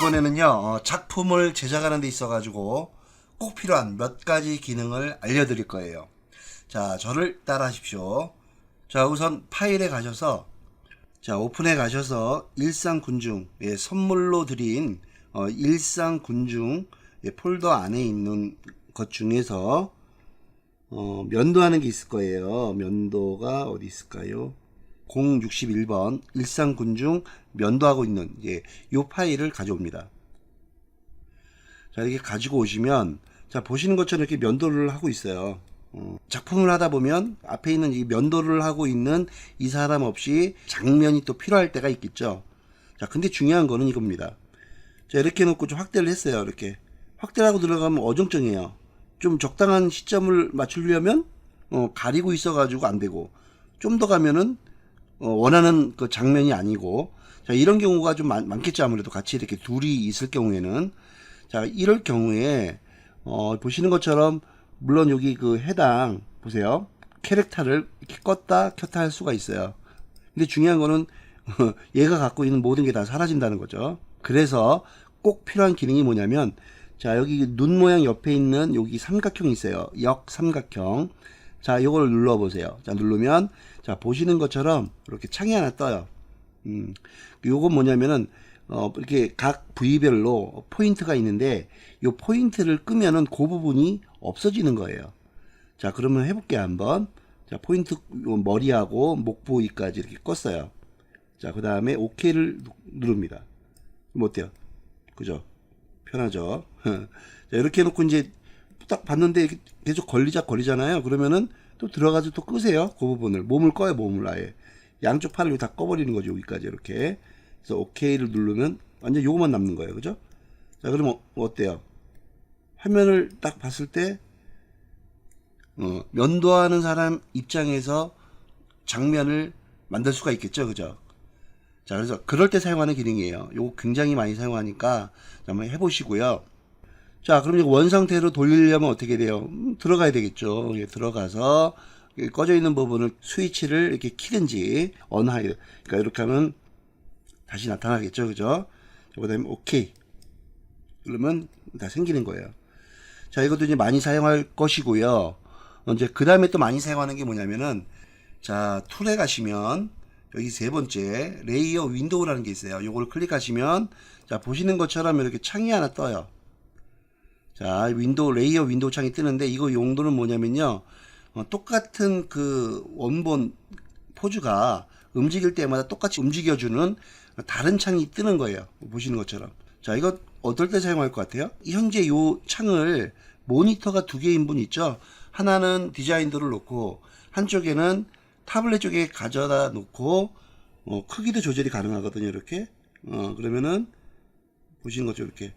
이번에는요 작품을 제작하는 데 있어 가지고 꼭 필요한 몇 가지 기능을 알려드릴 거예요. 자, 저를 따라 하십시오. 자, 우선 파일에 가셔서 자, 오픈에 가셔서 일상군중, 예, 선물로 드린 일상군중, 예, 폴더 안에 있는 것 중에서 면도하는 게 있을 거예요. 면도가 어디 있을까요? 061번 일상군중 면도하고 있는, 예, 요 파일을 가져옵니다. 자, 이렇게 가지고 오시면, 자, 보시는 것처럼 이렇게 면도를 하고 있어요. 작품을 하다 보면 앞에 있는 이 면도를 하고 있는 이 사람 없이 장면이 또 필요할 때가 있겠죠. 자, 근데 중요한 거는 이겁니다. 자, 이렇게 놓고 좀 확대를 했어요. 이렇게 확대를 하고 들어가면 어정쩡해요. 좀 적당한 시점을 맞추려면 가리고 있어 가지고 안 되고, 좀 더 가면은 원하는 그 장면이 아니고, 자, 이런 경우가 좀 많겠죠. 아무래도 같이 이렇게 둘이 있을 경우에는. 자, 이럴 경우에 보시는 것처럼 물론 여기 그 해당 보세요, 캐릭터를 이렇게 껐다 켰다 할 수가 있어요. 근데 중요한 거는 얘가 갖고 있는 모든 게 다 사라진다는 거죠. 그래서 꼭 필요한 기능이 뭐냐면, 자, 여기 눈 모양 옆에 있는 여기 삼각형이 있어요. 역삼각형. 자, 요걸 눌러 보세요. 자, 누르면, 자, 보시는 것처럼 이렇게 창이 하나 떠요. 요건 뭐냐면은 이렇게 각 부위별로 포인트가 있는데, 요 포인트를 끄면은 그 부분이 없어지는 거예요. 자, 그러면 해볼게요, 한번. 자, 포인트 머리하고 목 부위까지 이렇게 껐어요. 자, 그 다음에 OK를 누릅니다. 뭐 어때요? 그죠? 편하죠? 자, 이렇게 해놓고 이제 딱 봤는데 계속 걸리잖아요. 그러면은 또 들어가서 또 끄세요. 그 부분을. 몸을 꺼요, 몸을 아예. 양쪽 팔을 다 꺼버리는 거죠, 여기까지 이렇게. 그래서 OK를 누르면 완전 요것만 남는 거예요. 그죠? 자, 그러면 어때요? 화면을 딱 봤을 때 면도하는 사람 입장에서 장면을 만들 수가 있겠죠. 그죠? 자, 그래서 그럴 때 사용하는 기능이에요. 요거 굉장히 많이 사용하니까 한번 해보시고요. 자, 그럼 이거 원 상태로 돌리려면 어떻게 돼요? 들어가야 되겠죠. 예, 들어가서 꺼져 있는 부분을 스위치를 이렇게 키든지 언하이, 그러니까 이렇게 하면 다시 나타나겠죠. 그죠? 그 다음에 OK 그러면 다 생기는 거예요. 자, 이것도 이제 많이 사용할 것이고요. 이제 그 다음에 또 많이 사용하는 게 뭐냐면은, 자, 툴에 가시면 여기 세 번째 레이어 윈도우라는 게 있어요. 요걸 클릭하시면, 자, 보시는 것처럼 이렇게 창이 하나 떠요. 자, 레이어 윈도우 창이 뜨는데, 이거 용도는 뭐냐면요, 똑같은 그 원본 포즈가 움직일 때마다 똑같이 움직여주는 다른 창이 뜨는 거예요. 보시는 것처럼. 자, 이거 어떨 때 사용할 것 같아요? 현재 요 창을 모니터가 두 개인 분 있죠? 하나는 디자인도를 놓고 한쪽에는 타블렛 쪽에 가져다 놓고 크기도 조절이 가능하거든요. 이렇게 그러면은 보시는 것처럼 이렇게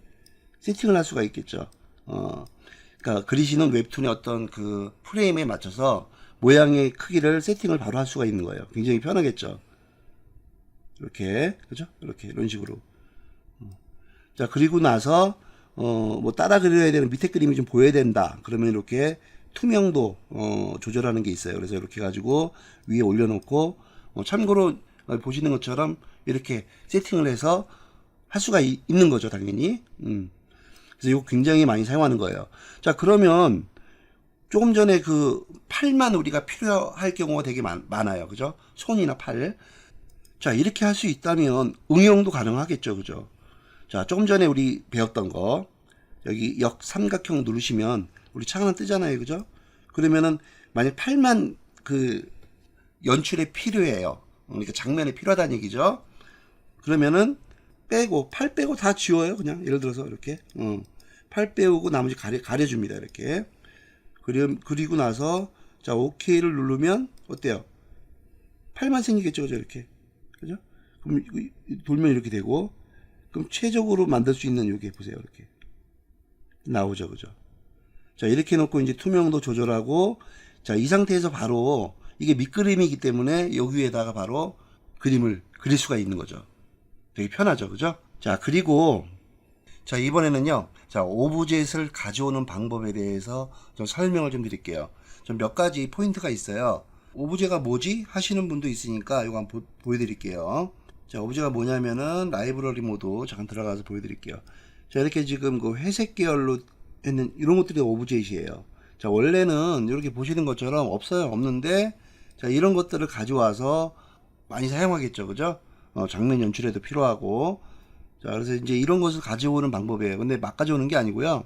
세팅을 할 수가 있겠죠. 그러니까 그리시는 웹툰의 어떤 그 프레임에 맞춰서 모양의 크기를 세팅을 바로 할 수가 있는 거예요. 굉장히 편하겠죠. 이렇게, 그죠? 이렇게 이런 식으로. 자, 그리고 나서 뭐 따라 그려야 되는 밑에 그림이 좀 보여야 된다. 그러면 이렇게 투명도 조절하는 게 있어요. 그래서 이렇게 가지고 위에 올려놓고 참고로 보시는 것처럼 이렇게 세팅을 해서 할 수가 있는 거죠, 당연히. 그래서 이거 굉장히 많이 사용하는 거예요. 자, 그러면 조금 전에 그 팔만 우리가 필요할 경우가 되게 많아요. 그죠? 손이나 팔. 자, 이렇게 할 수 있다면 응용도 가능하겠죠. 그죠? 자, 조금 전에 우리 배웠던 거, 여기 역삼각형 누르시면 우리 창 하나 뜨잖아요. 그죠? 그러면은 만약 팔만 그 연출에 필요해요. 그러니까 장면에 필요하다는 얘기죠. 그러면은 팔 빼고 다 지워요. 그냥 예를 들어서 이렇게 팔 빼고 나머지 가려줍니다. 이렇게. 그리고 나서 자, OK를 누르면 어때요? 팔만 생기겠죠. 그죠? 이렇게. 그죠? 그럼 돌면 이렇게 되고, 그럼 최적으로 만들 수 있는 요게 보세요. 이렇게 나오죠. 그죠? 자, 이렇게 해놓고 이제 투명도 조절하고, 자, 이 상태에서 바로 이게 밑그림이기 때문에 여기에다가 바로 그림을 그릴 수가 있는 거죠. 되게 편하죠. 그죠? 자, 그리고 자, 이번에는요, 자, 오브젯을 가져오는 방법에 대해서 좀 설명을 좀 드릴게요. 좀 몇 가지 포인트가 있어요. 오브제가 뭐지? 하시는 분도 있으니까 이거 한번 보여드릴게요. 자, 오브제가 뭐냐면은 라이브러리 모드 잠깐 들어가서 보여드릴게요. 자, 이렇게 지금 그 회색 계열로 했는 이런 것들이 오브제이에요. 자, 원래는 이렇게 보시는 것처럼 없어요. 없는데, 자, 이런 것들을 가져와서 많이 사용하겠죠. 그죠? 장면 연출에도 필요하고. 자, 그래서 이제 이런 것을 가져오는 방법이에요. 근데 막 가져오는 게 아니고요.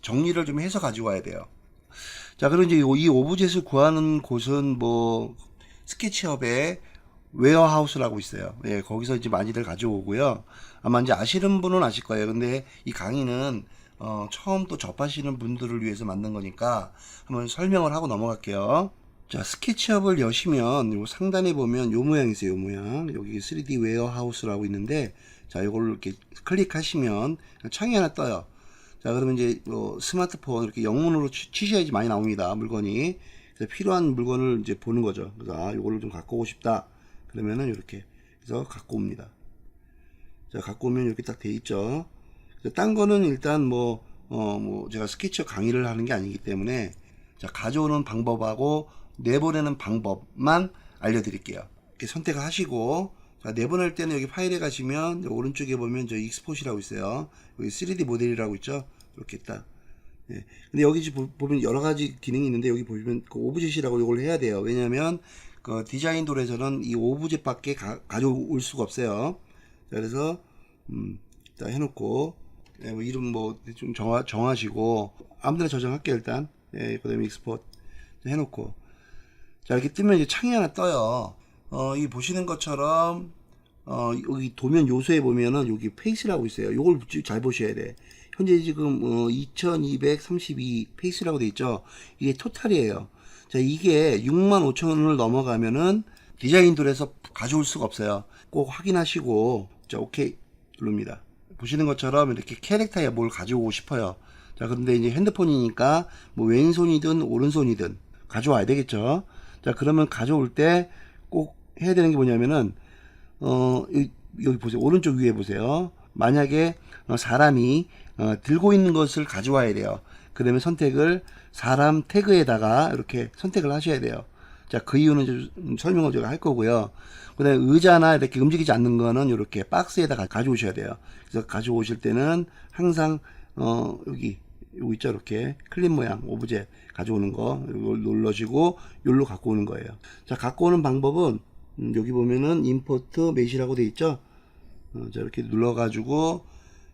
정리를 좀 해서 가져와야 돼요. 자, 그리고 이제 이 오브젯을 구하는 곳은 뭐, 스케치업에 웨어하우스라고 있어요. 예, 거기서 이제 많이들 가져오고요. 아마 이제 아시는 분은 아실 거예요. 근데 이 강의는 처음 또 접하시는 분들을 위해서 만든 거니까 한번 설명을 하고 넘어갈게요. 자, 스케치업을 여시면 요 상단에 보면 요 모양이 있어요. 요 모양. 여기 3D 웨어하우스라고 있는데, 자, 요걸 이렇게 클릭하시면 창이 하나 떠요. 자, 그러면 이제 스마트폰 이렇게 영문으로 치셔야지 많이 나옵니다. 물건이. 그래서 필요한 물건을 이제 보는 거죠. 그래서 요거를 좀 갖고 오고 싶다. 그러면은 이렇게 해서 갖고 옵니다. 자, 갖고 오면 이렇게 딱 돼 있죠. 딴 거는 일단 뭐 제가 스케치업 강의를 하는 게 아니기 때문에, 자, 가져오는 방법하고 내보내는 방법만 알려드릴게요. 이렇게 선택을 하시고, 자, 내보낼 때는 여기 파일에 가시면 오른쪽에 보면 저 익스포트라고 있어요. 여기 3D 모델이라고 있죠. 이렇게 딱. 예. 근데 여기 지금 보면 여러 가지 기능이 있는데, 여기 보시면 그 오브젯이라고 이걸 해야 돼요. 왜냐면 그 디자인 툴에서는 이 오브젯밖에 가져올 수가 없어요. 자, 그래서 자, 해놓고, 예, 뭐 이름 뭐 좀 정하시고 아무데나 저장할게요. 일단. 예, 그다음에 익스포트 해놓고, 자, 이렇게 뜨면 이제 창이 하나 떠요. 이 보시는 것처럼 여기 도면 요소에 보면은 여기 페이스라고 있어요. 요걸 잘 보셔야 돼. 현재 지금 2232 페이스라고 돼 있죠. 이게 토탈이에요. 자, 이게 65,000원을 넘어가면은 디자인 툴에서 가져올 수가 없어요. 꼭 확인하시고, 자, 오케이 누릅니다. 보시는 것처럼 이렇게 캐릭터에 뭘 가져오고 싶어요. 자, 근데 이제 핸드폰이니까 뭐 왼손이든 오른손이든 가져와야 되겠죠. 자, 그러면 가져올 때 꼭 해야 되는 게 뭐냐면은 여기 보세요. 오른쪽 위에 보세요. 만약에 사람이 들고 있는 것을 가져와야 돼요. 그러면 선택을 사람 태그에다가 이렇게 선택을 하셔야 돼요. 자, 그 이유는 좀 설명을 제가 할 거고요. 그 다음에 의자나 이렇게 움직이지 않는 거는 이렇게 박스에다가 가져오셔야 돼요. 그래서 가져오실 때는 항상 여기 있죠. 이렇게 클립 모양 오브제 가져오는 거 이걸 눌러주고 여기로 갖고 오는 거예요. 자, 갖고 오는 방법은 여기 보면은 임포트 메시라고 돼 있죠. 자, 이렇게 눌러 가지고,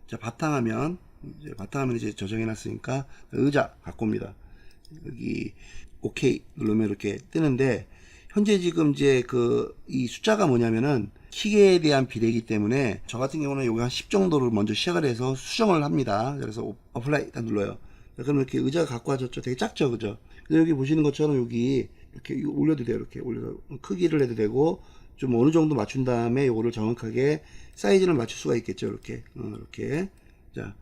자, 바탕화면 이제 저장해 놨으니까 의자 갖고 옵니다. 여기 오케이 누르면 이렇게 뜨는데, 현재 지금 이제 이 숫자가 뭐냐면은 키에 대한 비례이기 때문에, 저 같은 경우는 여기 한 10 정도를 먼저 시작을 해서 수정을 합니다. 그래서 어플라이 딱 눌러요. 자, 그럼 이렇게 의자가 갖고 와졌죠. 되게 작죠, 그죠? 근데 여기 보시는 것처럼 여기 이렇게 올려도 돼요. 이렇게 올려서 크기를 해도 되고, 좀 어느 정도 맞춘 다음에 요거를 정확하게 사이즈를 맞출 수가 있겠죠. 이렇게 이렇게. 자,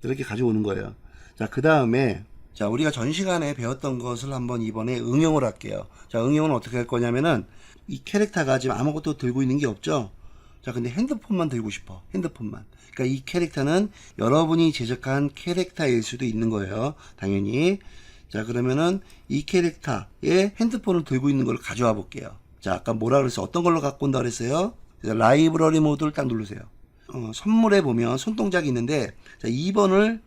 이렇게 가져오는 거예요. 자, 그 다음에, 자, 우리가 전 시간에 배웠던 것을 한번 이번에 응용을 할게요. 자, 응용은 어떻게 할 거냐면은, 이 캐릭터가 지금 아무것도 들고 있는 게 없죠. 자, 근데 핸드폰만 들고 싶어. 핸드폰만. 그러니까 이 캐릭터는 여러분이 제작한 캐릭터일 수도 있는 거예요. 당연히. 자, 그러면은 이 캐릭터의 핸드폰을 들고 있는 걸 가져와 볼게요. 자, 아까 뭐라 그랬어요? 어떤 걸로 갖고 온다 그랬어요? 라이브러리 모드를 딱 누르세요. 선물에 보면 손동작이 있는데, 자, 2번을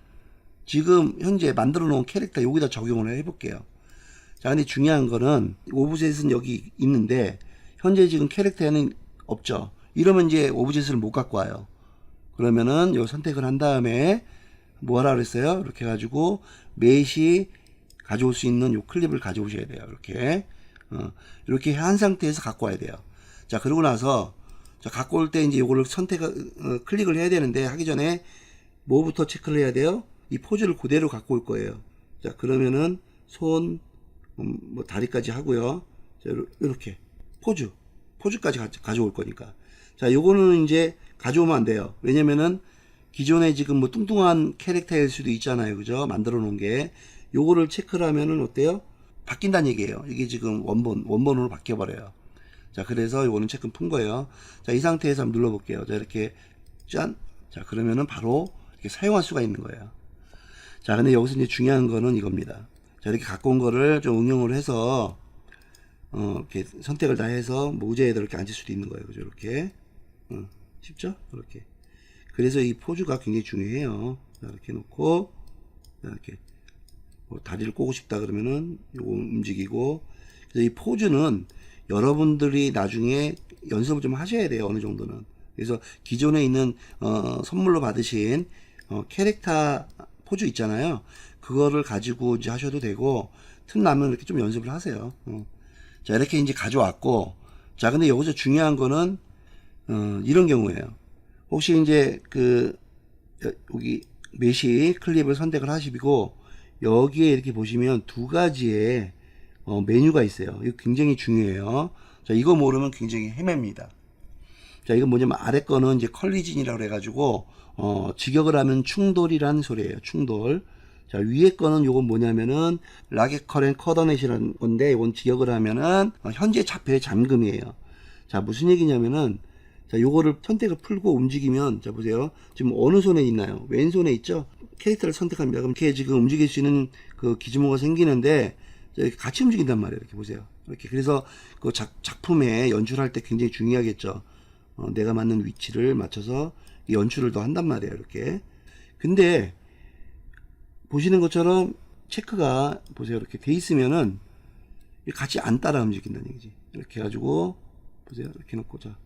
지금 현재 만들어 놓은 캐릭터 여기다 적용을 해 볼게요. 자, 근데 중요한 거는 오브젯은 여기 있는데 현재 지금 캐릭터에는 없죠. 이러면 이제 오브젯을 못 갖고 와요. 그러면은 요 선택을 한 다음에 뭐라 그랬어요? 이렇게 해가지고 매시 가져올 수 있는 요 클립을 가져오셔야 돼요. 이렇게 한 상태에서 갖고 와야 돼요. 자, 그러고 나서, 자, 갖고 올 때 이제 요거를 클릭을 해야 되는데, 하기 전에 뭐부터 체크를 해야 돼요? 이 포즈를 그대로 갖고 올 거예요. 자, 그러면은 손, 뭐 다리까지 하고요. 자, 이렇게 포즈까지 가져올 거니까. 자, 요거는 이제 가져오면 안 돼요. 왜냐면은 기존에 지금 뭐 뚱뚱한 캐릭터일 수도 있잖아요. 그죠? 만들어 놓은 게. 요거를 체크를 하면은 어때요? 바뀐다는 얘기예요. 이게 지금 원본으로 바뀌어버려요. 자, 그래서 요거는 체크 푼 거예요. 자, 이 상태에서 한번 눌러볼게요. 자, 이렇게 짠. 자, 그러면은 바로 이렇게 사용할 수가 있는 거예요. 자, 근데 여기서 이제 중요한 거는 이겁니다. 자, 이렇게 갖고 온 거를 좀 응용을 해서, 이렇게 선택을 다 해서 뭐 의자에다 이렇게 앉을 수도 있는 거예요. 그죠? 이렇게. 쉽죠? 이렇게. 그래서 이 포즈가 굉장히 중요해요. 자, 이렇게 놓고, 자, 이렇게. 뭐 다리를 꼬고 싶다 그러면은 요거 움직이고. 그래서 이 포즈는 여러분들이 나중에 연습을 좀 하셔야 돼요. 어느 정도는. 그래서 기존에 있는, 선물로 받으신, 캐릭터 포즈 있잖아요. 그거를 가지고 이제 하셔도 되고, 틈나면 이렇게 좀 연습을 하세요. 자, 이렇게 이제 가져왔고, 자, 근데 여기서 중요한 거는, 이런 경우에요. 혹시 이제 여기 메시 클립을 선택을 하시고, 여기에 이렇게 보시면 두 가지의 메뉴가 있어요. 이거 굉장히 중요해요. 자, 이거 모르면 굉장히 헤맵니다. 자, 이건 뭐냐면 아래 거는 이제 컬리진이라고 해가지고, 직역을 하면 충돌이라는 소리예요. 충돌. 자, 위에 거는 요건 뭐냐면은 라켓 커렌트 커더넷이라는 건데, 이건 직역을 하면은 현재 자폐의 잠금이에요. 자, 무슨 얘기냐면은, 자, 요거를 선택을 풀고 움직이면, 자, 보세요. 지금 어느 손에 있나요? 왼손에 있죠? 캐릭터를 선택합니다. 그럼 이렇게 지금 움직일 수 있는 그 기지모가 생기는데, 이렇게 같이 움직인단 말이에요. 이렇게 보세요. 이렇게. 그래서 그 작품에 연출할 때 굉장히 중요하겠죠. 내가 맞는 위치를 맞춰서 연출을 더 한단 말이에요. 이렇게. 근데, 보시는 것처럼 체크가, 보세요. 이렇게 돼 있으면은, 같이 안 따라 움직인다는 얘기지. 이렇게 해가지고, 보세요. 이렇게 놓고, 자.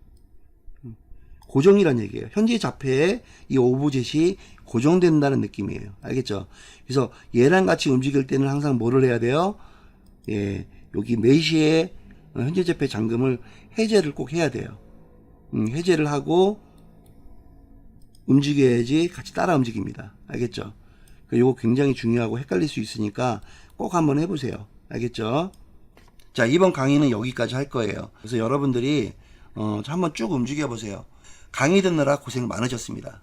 고정이란 얘기예요. 현재 자폐의 이 오브젯이 고정된다는 느낌이에요. 알겠죠? 그래서 얘랑 같이 움직일 때는 항상 뭐를 해야 돼요? 예, 여기 메시의 현재 자폐 잠금을 해제를 꼭 해야 돼요. 해제를 하고 움직여야지 같이 따라 움직입니다. 알겠죠? 이거 굉장히 중요하고 헷갈릴 수 있으니까 꼭 한번 해보세요. 알겠죠? 자, 이번 강의는 여기까지 할 거예요. 그래서 여러분들이 한번 쭉 움직여 보세요. 강의 듣느라 고생 많으셨습니다.